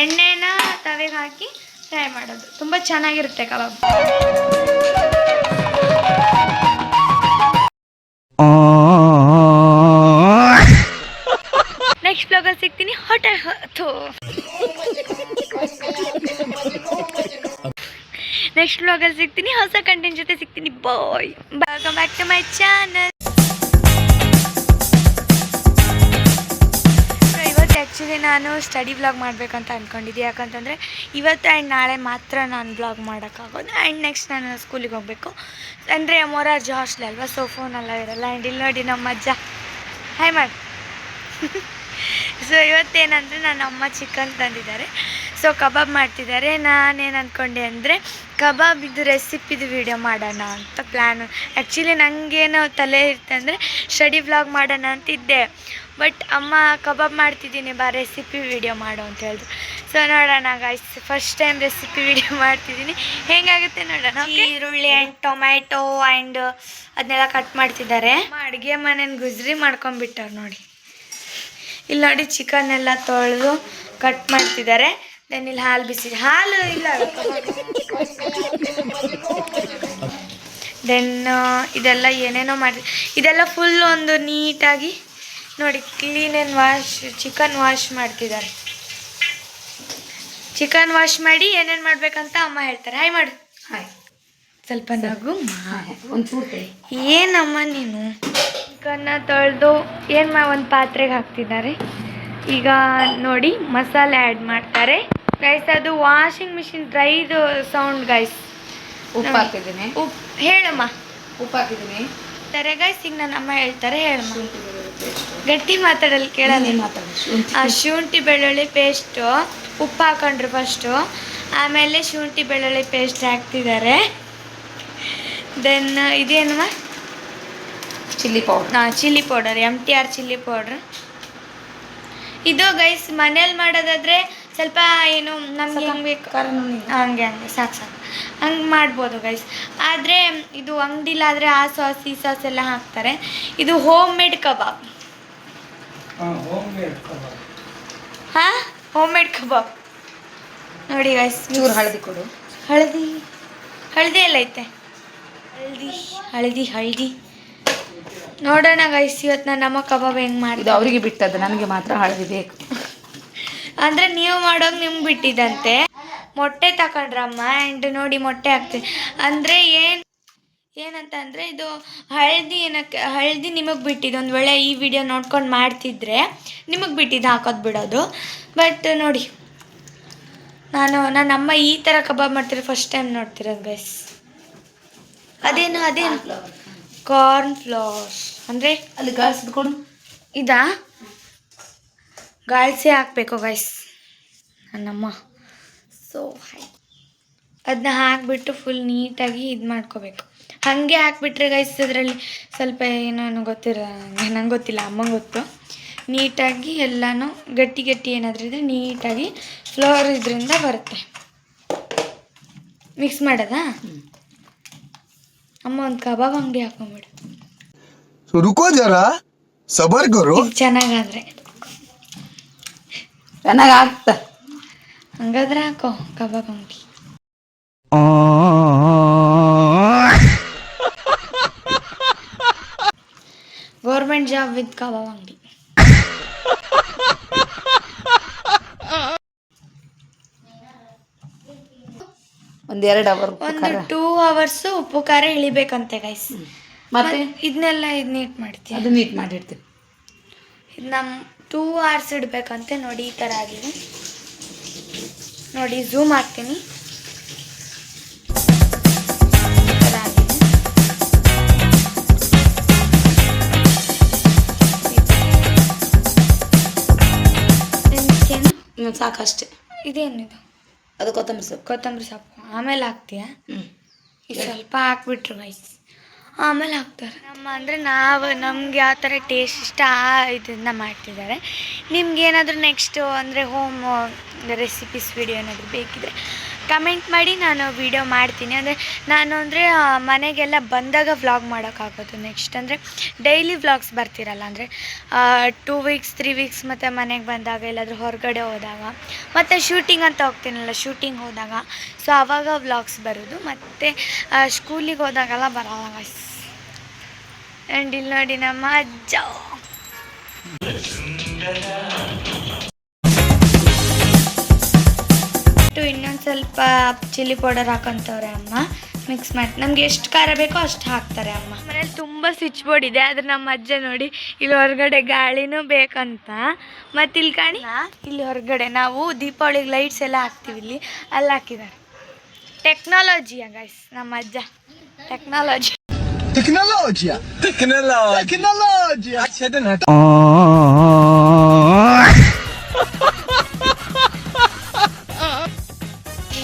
ಎಣ್ಣೆನ ತವೆಗೆ ಹಾಕಿ ಫ್ರೈ ಮಾಡೋದು. ತುಂಬ ಚೆನ್ನಾಗಿರುತ್ತೆ ಕಬಾಬ್. ನೆಕ್ಸ್ಟ್ ಬ್ಲಾಗಲ್ಲಿ ಸಿಗ್ತೀನಿ. ನೆಕ್ಸ್ಟ್ ಬ್ಲಾಗಲ್ಲಿ ಸಿಗ್ತೀನಿ, ಹೊಸ ಕಂಟೆಂಟ್ ಜೊತೆ ಸಿಗ್ತೀನಿ. Bye. Welcome back to my channel. ಇವತ್ತು ಆ್ಯಕ್ಚುಲಿ ನಾನು ಸ್ಟಡಿ ವ್ಲಾಗ್ ಮಾಡಬೇಕಂತ ಅಂದ್ಕೊಂಡಿದ್ದೆ. ಯಾಕಂತಂದರೆ ಇವತ್ತು ಆ್ಯಂಡ್ ನಾಳೆ ಮಾತ್ರ ನಾನು ವ್ಲಾಗ್ ಮಾಡೋಕ್ಕಾಗೋದು. ಆ್ಯಂಡ್ ನೆಕ್ಸ್ಟ್ ನಾನು ಸ್ಕೂಲಿಗೆ ಹೋಗಬೇಕು. ಅಂದರೆ ಮೊರಾರ್ಜಿ ಹಾಸ್ಟೆಲ್ ಅಲ್ವಾ, ಸೊ ಫೋನೆಲ್ಲ ಇರೋಲ್ಲ. ಆ್ಯಂಡ್ ಇಲ್ಲಿ ನೋಡಿ ನಮ್ಮ ಅಜ್ಜ ಹಾಯ್ ಮಾಡಿ. ಸೊ ಇವತ್ತೇನಂದರೆ ನನ್ನ ಅಮ್ಮ ಚಿಕನ್ ತಂದಿದ್ದಾರೆ, ಸೊ ಕಬಾಬ್ ಮಾಡ್ತಿದ್ದಾರೆ. ನಾನೇನು ಅಂದ್ಕೊಂಡೆ ಅಂದರೆ ಕಬಾಬಿದ್ದು ರೆಸಿಪಿದು ವೀಡಿಯೋ ಮಾಡೋಣ ಅಂತ ಪ್ಲ್ಯಾನು. ಆ್ಯಕ್ಚುಲಿ ನನಗೇನು ತಲೆ ಇರುತ್ತೆ ಅಂದರೆ ಸ್ಟಡಿ ವ್ಲಾಗ್ ಮಾಡೋಣ ಅಂತಿದ್ದೆ. ಬಟ್ ಅಮ್ಮ ಕಬಾಬ್ ಮಾಡ್ತಿದ್ದೀನಿ ಬಾ ರೆಸಿಪಿ ವೀಡಿಯೋ ಮಾಡು ಅಂತ ಹೇಳಿದ್ರು. ಸೊ ನೋಡೋಣ guys, first time recipe video ಮಾಡ್ತಿದ್ದೀನಿ, ಹೇಗಾಗುತ್ತೆ ನೋಡೋಣ. ಈರುಳ್ಳಿ ಆ್ಯಂಡ್ ಟೊಮ್ಯಾಟೊ ಆ್ಯಂಡ್ ಅದನ್ನೆಲ್ಲ ಕಟ್ ಮಾಡ್ತಿದ್ದಾರೆ. ಅಡುಗೆ ಮನೇನ ಗುಜ್ರಿ ಮಾಡ್ಕೊಂಡ್ಬಿಟ್ಟವ್ರು ನೋಡಿ. ಇಲ್ಲಿ ನೋಡಿ ಚಿಕನ್ ಎಲ್ಲ ತೊಳೆದು ಕಟ್ ಮಾಡ್ತಿದ್ದಾರೆ. ದೆನ್ ಇಲ್ಲಿ ಹಾಲು ಬಿಸಿ, ಹಾಲು ಇಲ್ಲ. ದೆನ್ ಇದೆಲ್ಲ ಏನೇನೋ ಮಾಡಿ, ಇದೆಲ್ಲ ಫುಲ್ ಒಂದು ನೀಟಾಗಿ ನೋಡಿ clean and wash, chicken wash ಮಾಡ್ತಿದ್ದಾರೆ. ಚಿಕನ್ ವಾಶ್ ಮಾಡಿ ಏನೇನು ಮಾಡ್ಬೇಕಂತ ಅಮ್ಮ ಹೇಳ್ತಾರೆ. ಹಾಯ್ ಮಾಡು. ಹಾಯ್. ಸ್ವಲ್ಪ ನಗು ಒಂಚೂರು. ಏನಮ್ಮ ನೀನು. ಚಿಕನ್ನ ತೊಳೆದು ಒಂದು ಪಾತ್ರೆಗೆ ಹಾಕ್ತಿದ್ದಾರೆ. ಈಗ ನೋಡಿ ಮಸಾಲೆ ಆ್ಯಡ್ ಮಾಡ್ತಾರೆ ಗೈಸ್. ಅದು ವಾಷಿಂಗ್ ಮಿಷಿನ್ ಡ್ರೈದು ಸೌಂಡ್ ಗೈಸ್. ಉಪ್ಪು ಹಾಕಿದ್ದೀನಿ. ಉಪ್ಪು ಹೇಳಮ್ಮ. ಉಪ್ಪು ಹಾಕಿದ್ದೀನಿ ತಾರೆ ಗೈಸ್. ಈಗ ನನ್ನ ಅಮ್ಮ ಹೇಳ್ತಾರೆ, ಹೇಳಮ್ಮ. ಗಟ್ಟಿ ಮಾತಾಡಲ್ಲಿ ಕೇಳಲ್ಲ. ಶುಂಠಿ ಬೆಳ್ಳುಳ್ಳಿ ಪೇಸ್ಟು, ಉಪ್ಪು ಹಾಕೊಂಡ್ರು ಫಸ್ಟು, ಆಮೇಲೆ ಶುಂಠಿ ಬೆಳ್ಳುಳ್ಳಿ ಪೇಸ್ಟ್ ಹಾಕ್ತಿದ್ದಾರೆ. ದೆನ್ ಇದೇನಮ್ಮ, chilli powder. Chilli powder, MTR chilli powder. ಇದು ಗೈಸ್ ಮನೇಲಿ ಮಾಡೋದಾದರೆ ಸ್ವಲ್ಪ ಏನು ನಮ್ಗೆ ಹೆಂಗೆ ಬೇಕು ಹಂಗೆ ಸಾಕು ಹಂಗೆ ಮಾಡ್ಬೋದು ಗೈಸ್. ಆದರೆ ಇದು ಅಂಗಡಿಲಾದರೆ ಆ ಸಾಸ್ ಈ ಸಾಸ್ ಎಲ್ಲ ಹಾಕ್ತಾರೆ. ಇದು ಹೋಮ್ ಮೇಡ್ ಕಬಾಬ್. ಹಾಂ ಹೋಮ್ ಮೇಡ್ ಕಬಾಬ್ ನೋಡಿ ಗೈಸ್. ಚೂರು ಹಳದಿ ಕೊಡು. ಹಳದಿ ಎಲ್ಲ ಐತೆ. ಹಳದಿ ನೋಡೋಣ ಗೈಸ್. ಇವತ್ತು ನಮ್ಮ ಕಬಾಬ್ ಹೆಂಗೆ ಮಾಡಿದ್ದು ಅವರಿಗೆ ಬಿಟ್ಟದ್ದು, ನನಗೆ ಮಾತ್ರ ಹಳದಿ ಬೇಕು. ಅಂದರೆ ನೀವು ಮಾಡೋಕೆ ನಿಮ್ಗೆ ಬಿಟ್ಟಿದ್ದಂತೆ. ಮೊಟ್ಟೆ ತಗೊಂಡ್ರಮ್ಮ. ಆ್ಯಂಡ್ ನೋಡಿ ಮೊಟ್ಟೆ ಹಾಕ್ತೀವಿ ಅಂದರೆ ಏನಂತ ಅಂದರೆ ಇದು ಹಳದಿ ನಿಮಗೆ ಬಿಟ್ಟಿದ್ದು. ಒಂದು ವೇಳೆ ಈ ವಿಡಿಯೋ ನೋಡ್ಕೊಂಡು ಮಾಡ್ತಿದ್ರೆ ನಿಮಗೆ ಬಿಟ್ಟಿದ್ದು ಹಾಕೋದು ಬಿಡೋದು. ಬಟ್ ನೋಡಿ ನನ್ನಮ್ಮ ಈ ಥರ ಕಬಾಬ್ ಮಾಡ್ತಿರೋ ಫಸ್ಟ್ ಟೈಮ್ ನೋಡ್ತಿರೋದು ಗೈಸ್. ಅದೇನು ಕಾರ್ನ್ ಫ್ಲವರ್ಸ್ ಅಂದರೆ ಅಲ್ಲಿ ಗಾಳಿಸಿದ್ ಕೊಡು. ಇದಾ ಗಾಳಿಸಿ ಹಾಕಬೇಕು ಗೈಸ್ ನನ್ನಮ್ಮ. ಸೊ ಅದನ್ನ ಹಾಕಿಬಿಟ್ಟು ಫುಲ್ ನೀಟಾಗಿ ಇದು ಮಾಡ್ಕೋಬೇಕು. ಹಾಗೆ ಹಾಕಿಬಿಟ್ರೆ ಗೈಸ್ ಅದರಲ್ಲಿ ಸ್ವಲ್ಪ ಏನೋ ಗೊತ್ತಿಲ್ಲ, ನಂಗೆ ಗೊತ್ತಿಲ್ಲ, ಅಮ್ಮಂಗೆ ಗೊತ್ತು. ನೀಟಾಗಿ ಎಲ್ಲನೂ ಗಟ್ಟಿ ಏನಾದರೂ ಇದ್ದರೆ ನೀಟಾಗಿ ಫ್ಲವರ್ ಇದರಿಂದ ಬರುತ್ತೆ. ಮಿಕ್ಸ್ ಮಾಡೋದಾ ಅಮ್ಮ? ಒಂದು ಕಬಾಬ್ ಅಂಗಡಿ ಹಾಕೊಂಡ್ಬಿಡು. ರುಕೋ ಜರಾ ಸಬರ್ ಕರೋ. ಚೆನ್ನಾಗಾದ್ರೆ ಚೆನ್ನಾಗಾಗ್ತ. ಹಂಗಾದ್ರೆ ಹಾಕೋ ಕಬಾಬ್ ಅಂಗಡಿ. ಗೌರ್ಮೆಂಟ್ ಜಾಬ್ ವಿತ್ ಕಬಾಬ್ ಅಂಗಡಿ. ಒಂದು 2 ಅವರ್ ಒಂದು 2 ಅವರ್ಸ್ ಉಪ್ಪು ಖಾರ ಇಳಿಬೇಕಂತೆ ಗೈಸ್. ಮತ್ತೆ ಇದನ್ನೆಲ್ಲ ಇದು ನೀಟ್ ಮಾಡ್ತೀವಿ. ಅದು ನೀಟ್ ಮಾಡಿರ್ತೀವಿ. ಇದು ನಮ್ಮ 2 ಅವರ್ಸ್ ಇಡಬೇಕಂತೆ. ನೋಡಿ ಈ ಥರ ಆಗಿದೆ ನೋಡಿ. ಝೂಮ್ ಹಾಕ್ತೀನಿ. ಈ ಥರ ಆಗಿದೆ. ಸಾಕಷ್ಟೇ. ಇದೇನಿದು? ಅದು ಕೊತ್ತಂಬರಿ ಸೊಪ್ಪು. ಆಮೇಲೆ ಹಾಕ್ತೀಯಾ? ಇದು ಸ್ವಲ್ಪ ಹಾಕ್ಬಿಟ್ರು ಗೈಸ್, ಆಮೇಲೆ ಹಾಕ್ತಾರೆ. ಅಂದರೆ ನಮ್ಗೆ ಯಾವ ಥರ ಟೇಸ್ಟ್ ಇಷ್ಟ ಇದನ್ನು ಮಾಡ್ತಿದ್ದಾರೆ. ನಿಮ್ಗೆ ಏನಾದರೂ ನೆಕ್ಸ್ಟು ಅಂದರೆ ಹೋಮ್ ರೆಸಿಪೀಸ್ ವಿಡಿಯೋ ಏನಾದರೂ ಬೇಕಿದ್ರೆ ಕಮೆಂಟ್ ಮಾಡಿ, ನಾನು ವೀಡಿಯೋ ಮಾಡ್ತೀನಿ. ಅಂದರೆ ನಾನು ಅಂದರೆ ಮನೆಗೆಲ್ಲ ಬಂದಾಗ ವ್ಲಾಗ್ ಮಾಡೋಕ್ಕಾಗೋದು. ನೆಕ್ಸ್ಟ್ ಅಂದರೆ ಡೈಲಿ ವ್ಲಾಗ್ಸ್ ಬರ್ತಿರಲ್ಲ, ಅಂದರೆ 2 ವೀಕ್ಸ್ 3 ವೀಕ್ಸ್ ಮತ್ತು ಮನೆಗೆ ಬಂದಾಗ, ಎಲ್ಲಾದರೂ ಹೊರಗಡೆ ಹೋದಾಗ, ಮತ್ತು ಶೂಟಿಂಗ್ ಅಂತ ಹೋಗ್ತೀನಲ್ಲ, ಶೂಟಿಂಗ್ ಹೋದಾಗ, ಸೊ ಆವಾಗ ವ್ಲಾಗ್ಸ್ ಬರೋದು. ಮತ್ತು ಸ್ಕೂಲಿಗೆ ಹೋದಾಗೆಲ್ಲ ಬರಲ್ಲ ಗೈಸ್. ಆ್ಯಂಡ್ ಇಲ್ಲಿ ನೋಡಿ ನಮ್ಮ ಅಜ್ಜ. ಇನ್ನೊಂದು ಸ್ವಲ್ಪ ಚಿಲ್ಲಿ ಪೌಡರ್ ಹಾಕೊಂತವ್ರೆ ಅಮ್ಮ. ಮಿಕ್ಸ್ ಮಾಡಿ ನಮ್ಗೆ ಎಷ್ಟು ಖಾರ ಬೇಕೋ ಅಷ್ಟು ಹಾಕ್ತಾರೆ ಅಮ್ಮ. ಮನೇಲಿ ತುಂಬ ಸ್ವಿಚ್ ಬೋರ್ಡ್ ಇದೆ, ಆದರೆ ನಮ್ಮ ಅಜ್ಜ ನೋಡಿ ಇಲ್ಲಿ ಹೊರಗಡೆ ಗಾಳಿನೂ ಬೇಕಂತ. ಮತ್ತು ಇಲ್ಲಿ ಕಾಣಿ, ಇಲ್ಲಿ ಹೊರಗಡೆ ನಾವು ದೀಪಾವಳಿಗೆ ಲೈಟ್ಸ್ ಎಲ್ಲ ಹಾಕ್ತೀವಿ, ಇಲ್ಲಿ ಅಲ್ಲಿ ಹಾಕಿದ್ದಾರೆ. ಟೆಕ್ನಾಲಜಿಯ ಗೈಸ್, ನಮ್ಮ ಅಜ್ಜ ಟೆಕ್ನಾಲಜಿ.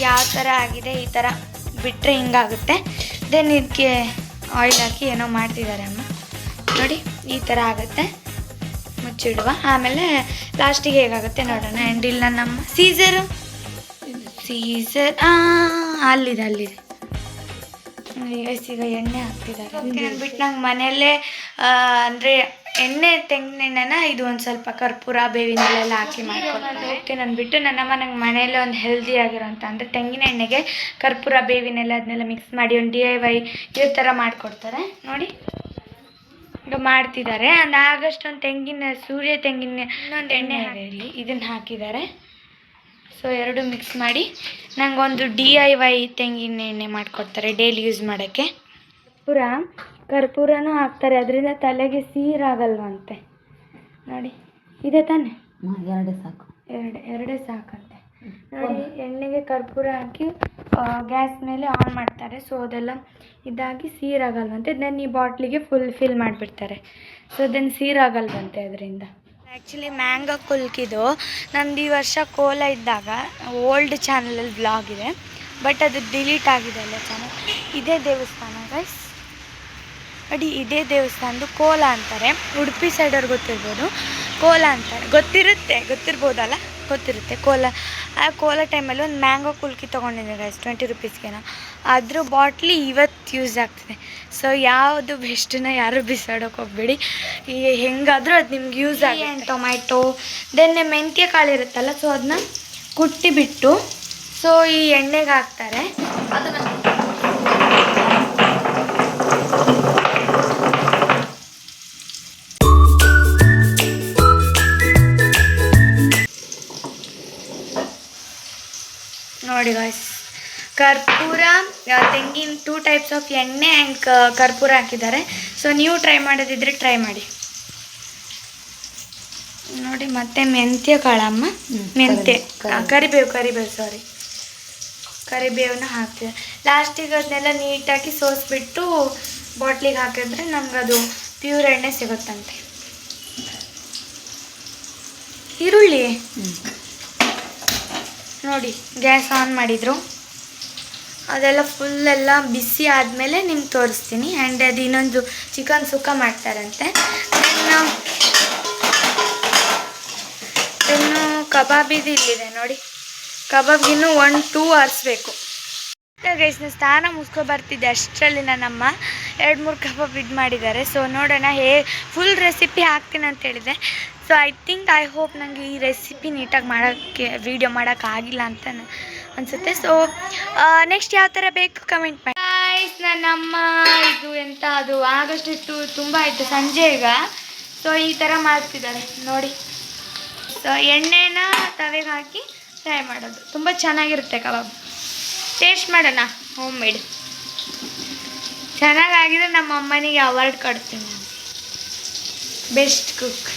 ಯಾವ ಥರ ಆಗಿದೆ, ಈ ಥರ ಬಿಟ್ಟರೆ ಹಿಂಗಾಗುತ್ತೆ. ದೆನ್ ಇದಕ್ಕೆ ಆಯಿಲ್ ಹಾಕಿ ಏನೋ ಮಾಡ್ತಿದ್ದಾರೆ ಅಮ್ಮ. ನೋಡಿ ಈ ಥರ ಆಗುತ್ತೆ, ಮುಚ್ಚಿಡುವ. ಆಮೇಲೆ ಲಾಸ್ಟಿಗೆ ಹೇಗಾಗುತ್ತೆ ನೋಡೋಣ. ಆ್ಯಂಡ್ ಇಲ್ಲ ನಮ್ಮ ಸೀಸರ್ ಅಲ್ಲಿದೆ. ಈಗ ಎಣ್ಣೆ ಹಾಕ್ತಿದ್ದಾರೆ. ಅಂದ್ಬಿಟ್ಟು ನಂಗೆ ಮನೆಯಲ್ಲೇ ಅಂದರೆ ಎಣ್ಣೆ, ತೆಂಗಿನೆಣ್ಣೆನ ಇದು ಒಂದು ಸ್ವಲ್ಪ ಕರ್ಪೂರ, ಬೇವಿನ ಎಲೆ ಹಾಕಿ ಮಾಡ್ಕೊಂಡು ಹೋಗ್ತೀನಿ ಅಂದ್ಬಿಟ್ಟು ನನ್ನಮ್ಮ ನಂಗೆ ಮನೆಯಲ್ಲೇ ಒಂದು ಹೆಲ್ದಿ ಆಗಿರೋಂಥ ಅಂದರೆ ತೆಂಗಿನ ಎಣ್ಣೆಗೆ ಕರ್ಪೂರ, ಬೇವಿನ ಎಲೆ ಅದನ್ನೆಲ್ಲ ಮಿಕ್ಸ್ ಮಾಡಿ ಒಂದು DIY ಇದೇ ಥರ ಮಾಡಿಕೊಡ್ತಾರೆ. ನೋಡಿ ಈಗ ಮಾಡ್ತಿದ್ದಾರೆ. ಒಂದು ಆಗಸ್ಟ್ ಒಂದು ಸೂರ್ಯ ತೆಂಗಿನ ಇನ್ನೊಂದು ಎಣ್ಣೆ ಇಲ್ಲಿ ಇದನ್ನು ಹಾಕಿದ್ದಾರೆ. ಸೊ ಎರಡು ಮಿಕ್ಸ್ ಮಾಡಿ ನಂಗೊಂದು DIY ತೆಂಗಿನ ಎಣ್ಣೆ ಮಾಡಿಕೊಡ್ತಾರೆ ಡೈಲಿ ಯೂಸ್ ಮಾಡೋಕ್ಕೆ. ಕರ್ಪೂರನೂ ಹಾಕ್ತಾರೆ, ಅದರಿಂದ ತಲೆಗೆ ಸೀರಾಗಲ್ವಂತೆ. ನೋಡಿ ಇದೆ ತಾನೆ, ಎರಡೇ ಸಾಕಂತೆ. ನೋಡಿ ಎಣ್ಣೆಗೆ ಕರ್ಪೂರ ಹಾಕಿ ಗ್ಯಾಸ್ ಮೇಲೆ ಆನ್ ಮಾಡ್ತಾರೆ. ಸೊ ಅದೆಲ್ಲ ಇದಾಗಿ ಸೀರಾಗಲ್ವಂತೆ. ದೆನ್ ಈ ಬಾಟ್ಲಿಗೆ ಫಿಲ್ ಮಾಡಿಬಿಡ್ತಾರೆ. ಸೊ ದೆನ್ ಸೀರಾಗಲ್ವಂತೆ ಅದರಿಂದ. ಆ್ಯಕ್ಚುಲಿ ಮ್ಯಾಂಗೋ ಕುಲ್ಕಿದು ನಂದು ಈ ವರ್ಷ ಕೋಲ ಇದ್ದಾಗ ಓಲ್ಡ್ ಚಾನಲಲ್ಲಿ ವ್ಲಾಗ್ ಇದೆ, ಬಟ್ ಅದು ಡಿಲೀಟ್ ಆಗಿದೆ ಅಲ್ಲ ಚಾನಲ್. ಇದೇ ದೇವಸ್ಥಾನ ಗೈಸ್, ನೋಡಿ ಇದೇ ದೇವಸ್ಥಾನದ್ದು ಕೋಲ ಅಂತಾರೆ. ಉಡುಪಿ ಸೈಡವ್ರು ಗೊತ್ತಿರ್ಬೋದು, ಕೋಲ ಅಂತಾರೆ. ಗೊತ್ತಿರುತ್ತೆ ಕೋಲ. ಆ ಕೋಲ ಟೈಮಲ್ಲಿ ಒಂದು ಮ್ಯಾಂಗೋ ಕುಲ್ಕಿ ತೊಗೊಂಡಿದ್ದೆ ಗೈಸ್ 20 ರುಪೀಸ್ಗೆನೋ. ಅದ್ರ ಬಾಟ್ಲಿ ಇವತ್ತು ಯೂಸ್ ಆಗ್ತಿದೆ. ಸೊ ಯಾವುದು ಬೆಸ್ಟನ್ನ ಯಾರು ಬಿಸಾಡೋಕೆ ಹೋಗ್ಬೇಡಿ, ಈ ಹೆಂಗಾದರೂ ಅದು ನಿಮ್ಗೆ ಯೂಸ್ ಆಗಿ. ಟೊಮ್ಯಾಟೊ ದೆನ್ ಮೆಂತ್ಯ ಕಾಳು ಇರುತ್ತಲ್ಲ, ಸೊ ಅದನ್ನ ಕುಟ್ಟಿಬಿಟ್ಟು ಸೊ ಈ ಎಣ್ಣೆಗೆ ಹಾಕ್ತಾರೆ. ನೋಡಿ ಗಾಯ್ಸ್, ಕರ್ಪೂರ, ತೆಂಗಿನ 2 ಟೈಪ್ಸ್ ಆಫ್ ಎಣ್ಣೆ ಆ್ಯಂಡ್ ಕರ್ಪೂರ ಹಾಕಿದ್ದಾರೆ. ಸೊ ನೀವು ಟ್ರೈ ಮಾಡೋದಿದ್ರೆ ಟ್ರೈ ಮಾಡಿ. ನೋಡಿ ಮತ್ತೆ ಮೆಂತ್ಯ ಕಾಳಮ್ಮ, ಕರಿಬೇವನ್ನ ಹಾಕ್ತಿದ್ದಾರೆ. ಲಾಸ್ಟಿಗೆ ಅದನ್ನೆಲ್ಲ ನೀಟಾಗಿ ಸೋಸ್ಬಿಟ್ಟು ಬಾಟ್ಲಿಗೆ ಹಾಕಿದ್ರೆ ನಮಗದು ಪ್ಯೂರ್ ಎಣ್ಣೆ ಸಿಗುತ್ತಂತೆ. ಈರುಳ್ಳಿ ನೋಡಿ ಗ್ಯಾಸ್ ಆನ್ ಮಾಡಿದರು, ಅದೆಲ್ಲ ಫುಲ್ಲೆಲ್ಲ ಬಿಸಿ ಆದಮೇಲೆ ನಿಮ್ಗೆ ತೋರಿಸ್ತೀನಿ. ಆ್ಯಂಡ್ ಅದು ಇನ್ನೊಂದು ಚಿಕನ್ ಸುಕ್ಕ ಮಾಡ್ತಾರಂತೆ. ಇನ್ನು ಕಬಾಬಿದು ಇಲ್ಲಿದೆ ನೋಡಿ. ಕಬಾಬ್ಗಿನ್ನೂ 1-2 hours ಬೇಕು. ಗೈಸ್ ನಾನು ಸ್ನಾನ ಮುಗಿಸ್ಕೊ ಬರ್ತಿದ್ದೆ ಅಷ್ಟರಲ್ಲಿ ನನ್ನಮ್ಮ 2-3 ಕಬಾಬ್ ಇದು ಮಾಡಿದ್ದಾರೆ. ಸೊ ನೋಡೋಣ ಫುಲ್ ರೆಸಿಪಿ ಹಾಕ್ತೀನಿ ಅಂತ ಹೇಳಿದೆ. ಸೊ ಐ ಹೋಪ್ ನನಗೆ ಈ ರೆಸಿಪಿ ನೀಟಾಗಿ ಮಾಡೋಕ್ಕೆ ವೀಡಿಯೋ ಮಾಡೋಕ್ಕಾಗಿಲ್ಲ ಅಂತ ಅನಿಸುತ್ತೆ. ಸೊ ನೆಕ್ಸ್ಟ್ ಯಾವ ಥರ ಬೇಕು ಕಮೆಂಟ್ ಮಾಡಿ ಗೈಸ್. ನನ್ನಮ್ಮ ಇದು ಎಂತ ಅದು ಆಗಷ್ಟು ತುಂಬ ಆಯಿತು ಸಂಜೆ ಈಗ. ಸೊ ಈ ಥರ ಮಾಡ್ತಿದ್ದಾರೆ ನೋಡಿ. ಸೊ ಎಣ್ಣೆನ ತವೆಗೆ ಹಾಕಿ ಫ್ರೈ ಮಾಡೋದು ತುಂಬ ಚೆನ್ನಾಗಿರುತ್ತೆ ಕಬಾಬ್. ಟೇಸ್ಟ್ ಮಾಡೋಣ, ಹೋಮ್ ಮೇಡ್. ಚೆನ್ನಾಗಾಗಿದ್ರೆ ನಮ್ಮ ಅಮ್ಮನಿಗೆ ಅವಾರ್ಡ್ ಕೊಡ್ತೀನಿ, ಬೆಸ್ಟ್ ಕುಕ್.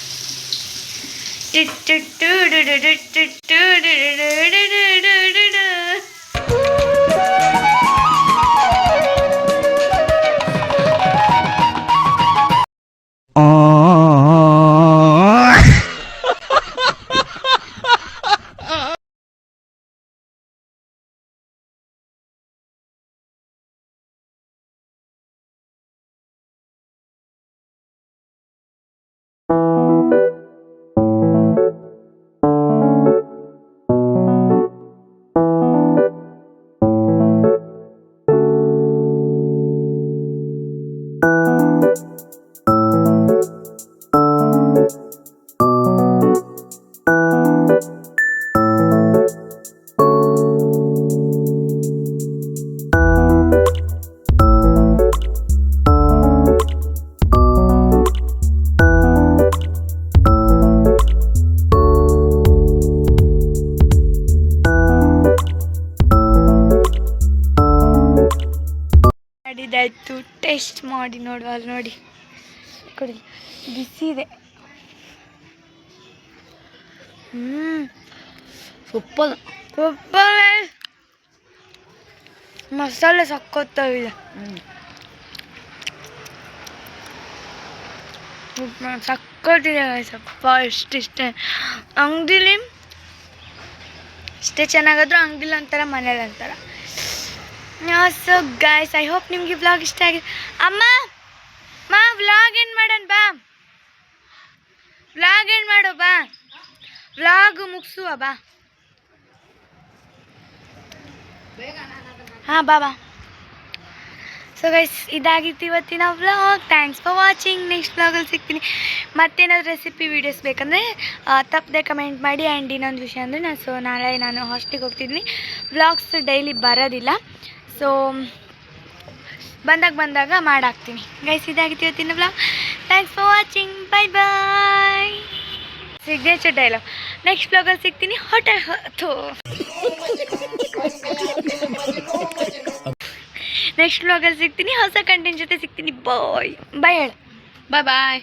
ಆಯಿತು. ಟೇಸ್ಟ್ ಮಾಡಿ ನೋಡುವ, ಅಲ್ಲಿ ನೋಡಿ ಕೊಡಿ, ಬಿಸಿ ಇದೆ. ಸೂಪರ್. ಸೂಪರ್, ಮಸಾಲೆ ಸಕ್ಕತ್ತಾಗಿದೆ. ಸಕ್ಕತ್ತಿದೆ ಸ್ವಲ್ಪ, ಇಷ್ಟ ಅಂಗಡಿಲಿ ಇಷ್ಟೇ ಚೆನ್ನಾಗಾದ್ರೂ ಅಂಗಡಿಲಿ ಒಂಥರ, ಮನೇಲಿ ಒಂಥರ. ಸೊ ಗೈಸ್, ಐ ಹೋಪ್ ನಿಮಗೆ ವ್ಲಾಗ್ ಇಷ್ಟ ಆಗಿದೆ. ಅಮ್ಮ ವ್ಲಾಗ್ ಏನು ಮಾಡೋಣ ಬಾ, ವ್ಲಾಗ್ ಏನು ಮಾಡೋ ಬಾ, ವ್ಲಾಗ್ ಮುಗಿಸುವ ಬಾ. ಹಾಂ ಬಾ. ಸೊ ಗೈಸ್, ಇದಾಗಿತ್ತು ಇವತ್ತಿನ vlog. Thanks for watching. Next ವ್ಲಾಗಲ್ಲಿ ಸಿಗ್ತೀನಿ. ಮತ್ತೇನಾದ್ರು ರೆಸಿಪಿ ವೀಡಿಯೋಸ್ ಬೇಕಂದರೆ ತಪ್ಪದೆ ಕಮೆಂಟ್ ಮಾಡಿ. ಆ್ಯಂಡ್ ಇನ್ನೊಂದು ವಿಷಯ ಅಂದರೆ ನಾಳೆ ನಾನು ಹಾಸ್ಟೆಲ್ಗೆ ಹೋಗ್ತಿದ್ದೀನಿ. ವ್ಲಾಗ್ಸ್ ಡೈಲಿ ಬರೋದಿಲ್ಲ, ಸೊ ಬಂದಾಗ ಮಾಡಾಕ್ತೀನಿ. ಗೈಸ್, ಇದಾಗಿತ್ತು ಇವತ್ತಿನ vlog. Thanks for watching. Bye. Signature dialogue. Next ವ್ಲಾಗಲ್ಲಿ ಸಿಗ್ತೀನಿ. ನೆಕ್ಸ್ಟ್ ವ್ಲಾಗಲ್ಲಿ ಸಿಗ್ತೀನಿ, ಹೊಸ ಕಂಟೆಂಟ್ ಜೊತೆ ಸಿಗ್ತೀನಿ. ಬಾಯ್ ಹೇಳು. ಬಾಯ್.